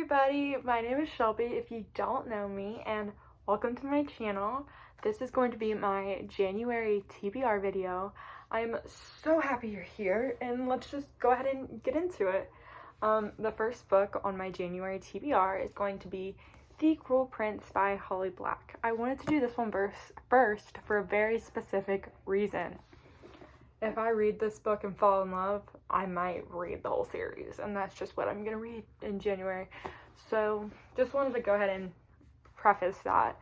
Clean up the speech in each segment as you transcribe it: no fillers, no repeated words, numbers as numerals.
everybody, my name is Shelby if you don't know me, and welcome to my channel. This is going to be my January TBR video. I'm so happy you're here, and let's just go ahead and get into it. The first book on my January TBR is going to be The Cruel Prince by Holly Black. I wanted to do this one first for a very specific reason. If I read this book and fall in love, I might read the whole series, and that's just what I'm gonna read in January. So just wanted to go ahead and preface that.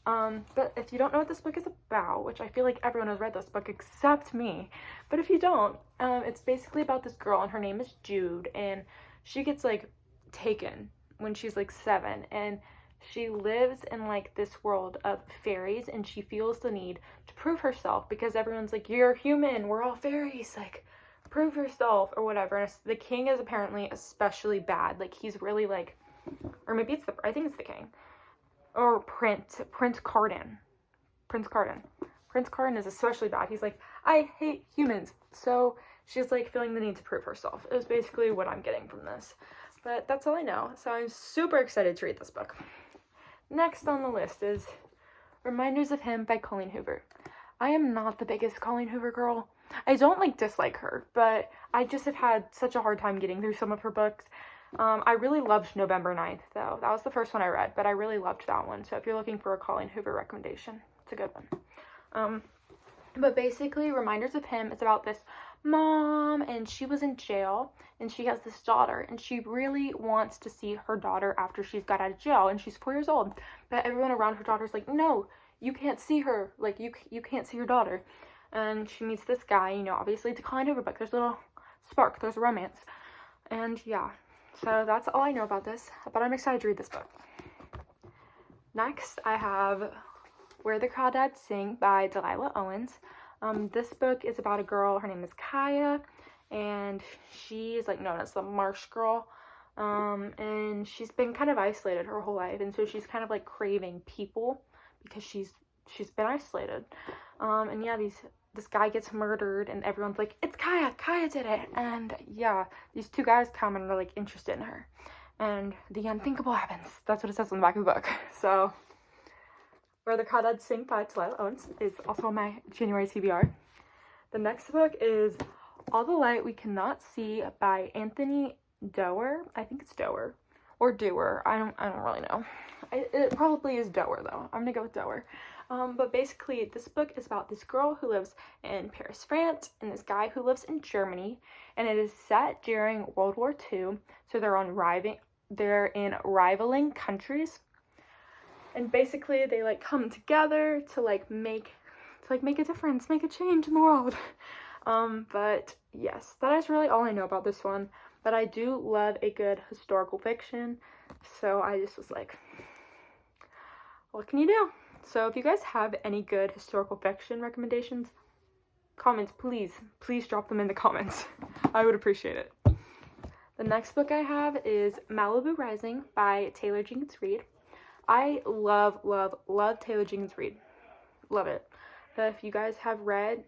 But if you don't know what this book is about, which I feel like everyone has read this book except me, but if you don't, it's basically about this girl, and her name is Jude, and she gets like taken when she's like 7, and she lives in like this world of fairies, and she feels the need to prove herself because everyone's like, you're human, we're all fairies, like prove yourself or whatever. And the king is apparently especially bad, like he's really like, or maybe it's I think it's the king or Prince Carden is especially bad. He's like, I hate humans. So she's like feeling the need to prove herself is basically what I'm getting from this, but that's all I know. So I'm super excited to read this book. Next on the list is Reminders of Him by Colleen Hoover. I am not the biggest Colleen Hoover girl. I don't like dislike her, but I just have had such a hard time getting through some of her books. I really loved November 9th though. That was the first one I read, but I really loved that one. So if you're looking for a Colleen Hoover recommendation, it's a good one. But basically Reminders of Him is about this mom, and she was in jail, and she has this daughter, and she really wants to see her daughter after she's got out of jail, and she's 4 years old, but everyone around her daughter's like, no, you can't see her, like you can't see your daughter. And she meets this guy, you know, obviously it's a Colleen Hoover book, there's a little spark, there's a romance, and yeah, so that's all I know about this, but I'm excited to read this book. Next I have Where the Crawdads Sing by Delilah Owens. This book is about a girl, her name is Kaya, and she is like known as the Marsh Girl, and she's been kind of isolated her whole life, and so she's kind of like craving people because she's been isolated, and yeah, this guy gets murdered, and everyone's like, it's Kaya did it, and yeah, these two guys come and are like interested in her, and the unthinkable happens. That's what it says on the back of the book. So Where the Crawdads Sing by Delilah Owens is also on my January TBR. The next book is All the Light We Cannot See by Anthony Doerr. I think it's Doerr or Doer. I don't really know. It probably is Doerr though. I'm gonna go with Doerr. But basically this book is about this girl who lives in Paris, France, and this guy who lives in Germany, and it is set during World War II. So they're in rivaling countries. And basically they like come together to make a difference, make a change in the world. But yes, that is really all I know about this one. But I do love a good historical fiction, so I just was like, what can you do? So if you guys have any good historical fiction recommendations, comments, please drop them in the comments. I would appreciate it. The next book I have is Malibu Rising by Taylor Jenkins Reid. I love Taylor Jenkins Reid. Love it. But if you guys have read...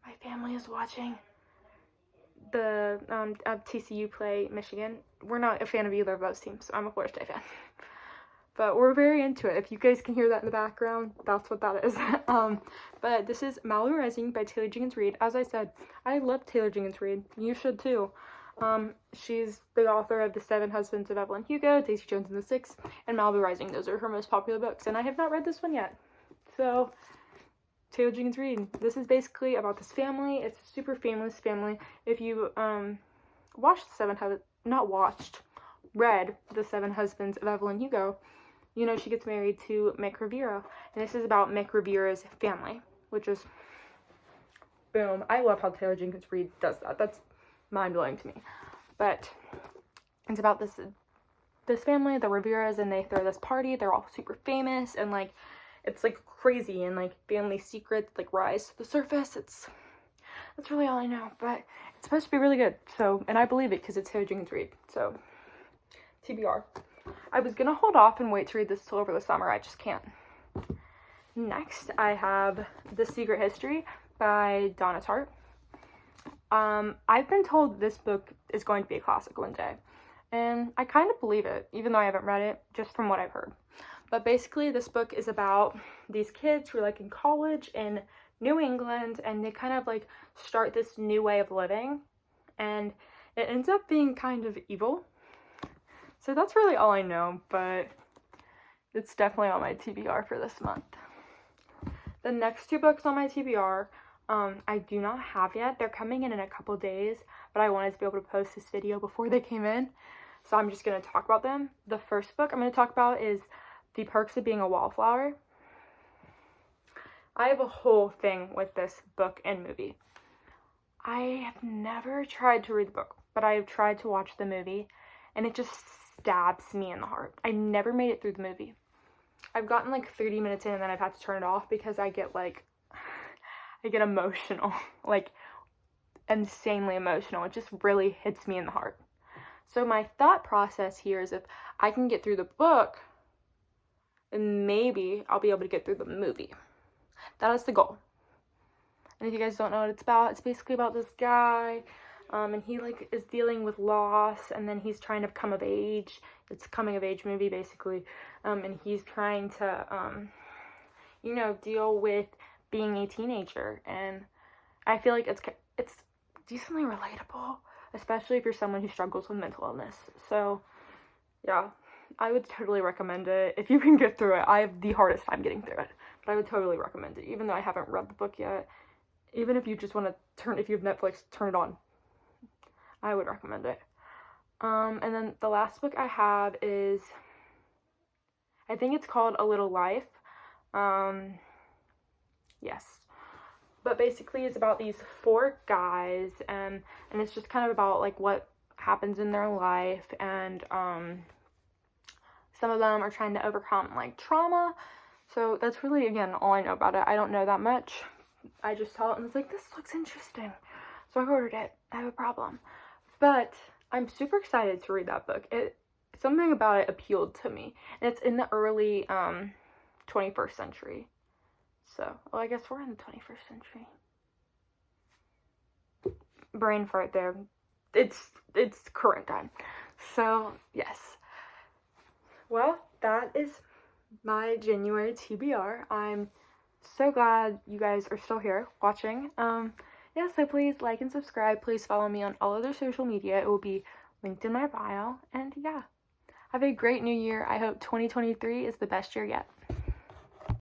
My family is watching the TCU play Michigan. We're not a fan of either of those teams, so I'm a Florida State fan. But we're very into it. If you guys can hear that in the background, that's what that is. But this is Malibu Rising by Taylor Jenkins Reid. As I said, I love Taylor Jenkins Reid. You should too. She's the author of The 7 Husbands of Evelyn Hugo, Daisy Jones and the Six, and Malibu Rising. Those are her most popular books, and I have not read this one yet. So, Taylor Jenkins Reid. This is basically about this family. It's a super famous family. If you, read The 7 Husbands of Evelyn Hugo, you know she gets married to Mick Rivera, and this is about Mick Rivera's family, which is, boom. I love how Taylor Jenkins Reid does that. That's mind-blowing to me. But it's about this family, the Riveras, and they throw this party. They're all super famous, and like it's like crazy, and like family secrets like rise to the surface. That's really all I know, but it's supposed to be really good. So, and I believe it because it's Taylor Jenkins Reid. So TBR. I was gonna hold off and wait to read this till over the summer. I just can't. Next I have The Secret History by Donna Tartt. I've been told this book is going to be a classic one day, and I kind of believe it, even though I haven't read it, just from what I've heard. But basically, this book is about these kids who are like in college in New England, and they kind of like start this new way of living, and it ends up being kind of evil. So that's really all I know, but it's definitely on my TBR for this month. The next 2 books on my TBR, I do not have yet. They're coming in a couple days, but I wanted to be able to post this video before they came in, so I'm just going to talk about them. The first book I'm going to talk about is The Perks of Being a Wallflower. I have a whole thing with this book and movie. I have never tried to read the book, but I have tried to watch the movie, and it just stabs me in the heart. I never made it through the movie. I've gotten like 30 minutes in, and then I've had to turn it off because I get emotional, like insanely emotional. It just really hits me in the heart. So my thought process here is if I can get through the book, then maybe I'll be able to get through the movie. That is the goal. And if you guys don't know what it's basically about this guy, and he like is dealing with loss, and then he's trying to come of age. It's a coming of age movie basically, and he's trying to, deal with being a teenager, and I feel like it's decently relatable, especially if you're someone who struggles with mental illness. So yeah, I would totally recommend it if you can get through it. I have the hardest time getting through it, but I would totally recommend it, even though I haven't read the book yet. Even if you just want to if you have Netflix, turn it on. I would recommend it. And then the last book I have is, I think it's called A Little Life. Yes. But basically it's about these 4 guys, and it's just kind of about like what happens in their life, and some of them are trying to overcome like trauma. So that's really, again, all I know about it. I don't know that much. I just saw it and was like, this looks interesting. So I ordered it. I have a problem. But I'm super excited to read that book. Something about it appealed to me. And it's in the early 21st century. So, well, I guess we're in the 21st century. Brain fart there. It's current time. So, yes. Well, that is my January TBR. I'm so glad you guys are still here watching. Yeah, so please like and subscribe. Please follow me on all other social media. It will be linked in my bio. And yeah, have a great new year. I hope 2023 is the best year yet.